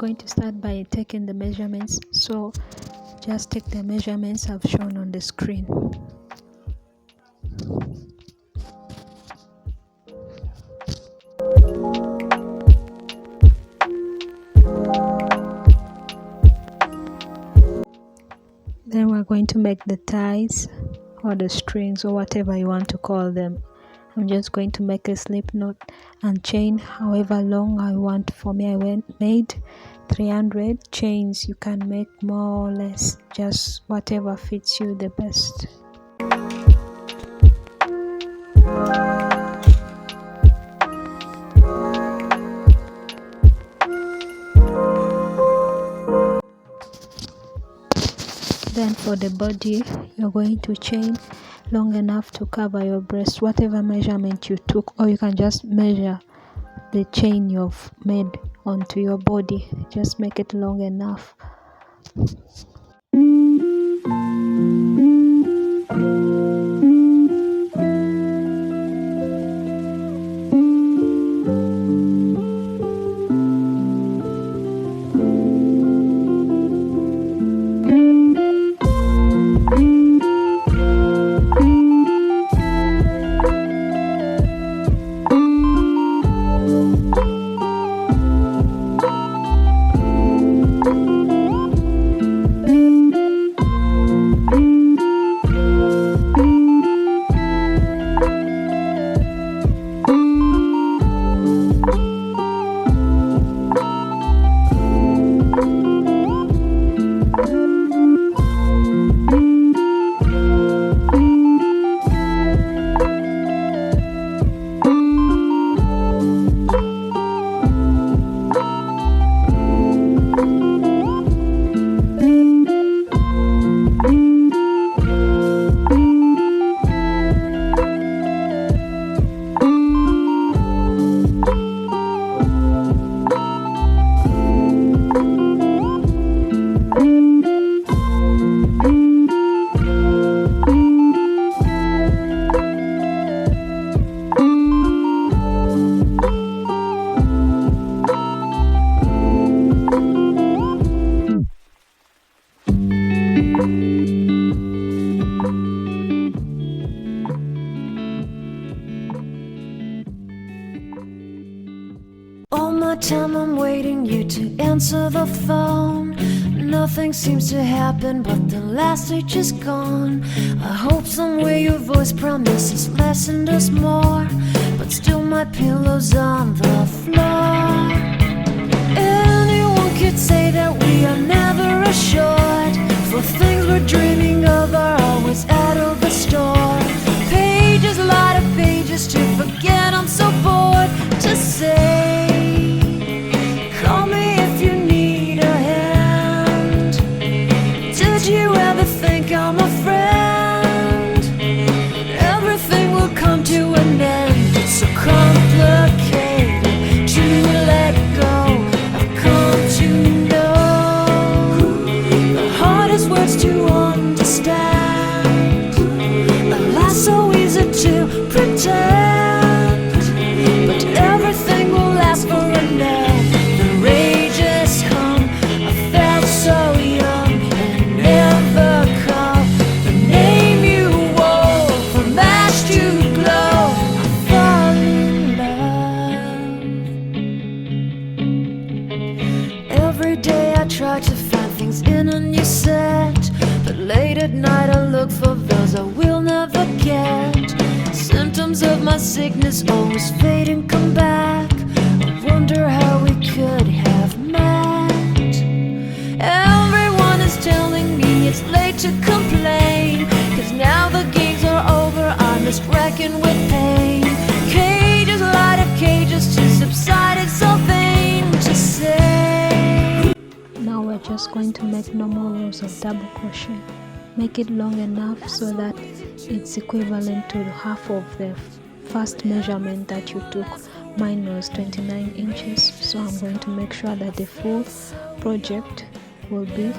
going to start by taking the measurements, so just take the measurements I've shown on the screen. Then we're going to make the ties or the strings or whatever you want to call them. I'm just going to make a slip knot and chain however long I want. For me, I made 300 chains. You can make more or less, just whatever fits you the best. Then for the body, you're going to chain long enough to cover your breast, whatever measurement you took, or you can just measure the chain you've made onto your body. Just make it long enough. Time I'm waiting you to answer the phone. Nothing seems to happen, but the last stage is gone. I hope somewhere your voice promises less and us more, but still my pillow's on the floor. Anyone could say that we are never assured, for things we're dreaming of are always out of the store. Pages, a lot of pages to forget. I'm so bored to say. Call me if you need a hand. Did you ever think I'm a friend? Everything will come to an end. It's so complicated to let go. I've come to know the hardest words to understand. Alas, so easy to pretend, but everything will last for a night. Try to find things in a new set, but late at night I look for those I will never get. Symptoms of my sickness always fade and come back. I wonder how we could have met. Everyone is telling me it's late to complain, 'cause now the games are over, I'm just wrecking with pain. Cages, a lot of cages to subside, it's so vain to say. Now we're just going to make normal rows of double crochet. Make it long enough so that it's equivalent to half of the first measurement that you took. Mine was 29 inches, so I'm going to make sure that the full project will be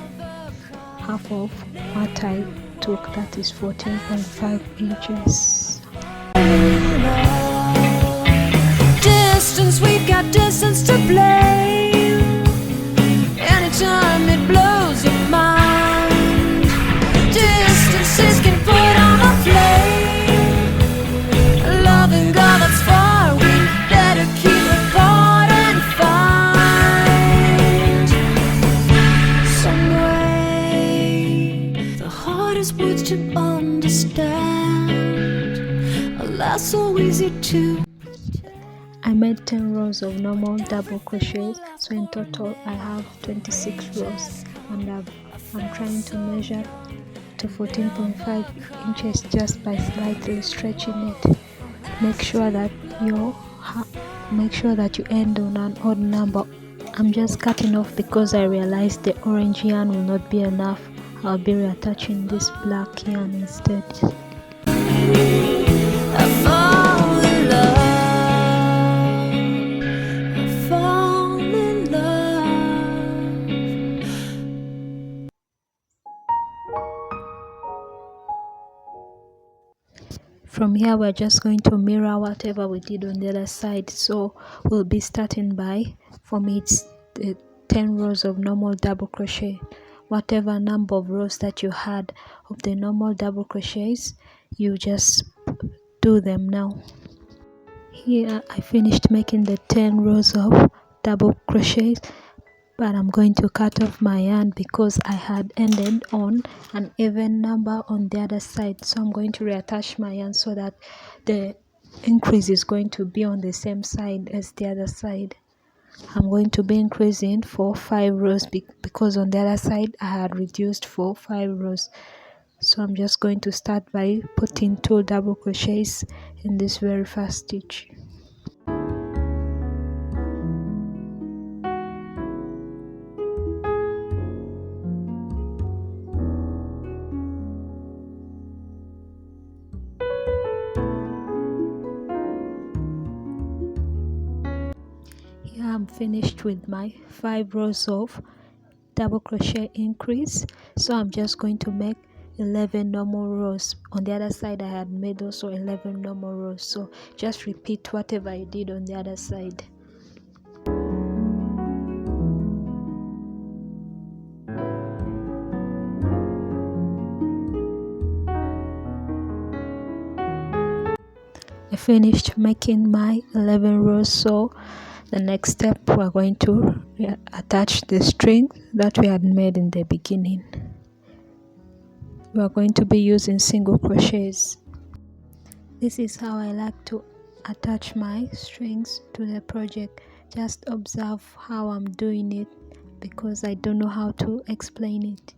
half of what I took, that is 14.5 inches. Distance, we've got distance to blame. understand. Alas, so easy to. I made 10 rows of normal double crochets, so in total I have 26 rows, and I'm trying to measure to 14.5 inches just by slightly stretching it. Make sure that you end on an odd number. I'm just cutting off because I realized the orange yarn will not be enough. I'll be reattaching this black yarn instead. I fall in love. I fall in love. From here we're just going to mirror whatever we did on the other side. So we'll be starting by, for me it's 10 rows of normal double crochet. Whatever number of rows that you had of the normal double crochets, you just do them now. Here I finished making the 10 rows of double crochets, but I'm going to cut off my yarn because I had ended on an even number on the other side. So I'm going to reattach my yarn so that the increase is going to be on the same side as the other side. I'm going to be increasing for 5 rows because on the other side I had reduced for 5 rows. So I'm just going to start by putting 2 double crochets in this very first stitch. Here I'm finished with my 5 rows of double crochet increase, so I'm just going to make 11 normal rows. On the other side I had made also 11 normal rows, so just repeat whatever I did on the other side. I finished making my 11 rows, so the next step we're going to attach the string that we had made in the beginning. We are going to be using single crochets. This is how I like to attach my strings to the project. Just observe how I'm doing it because I don't know how to explain it.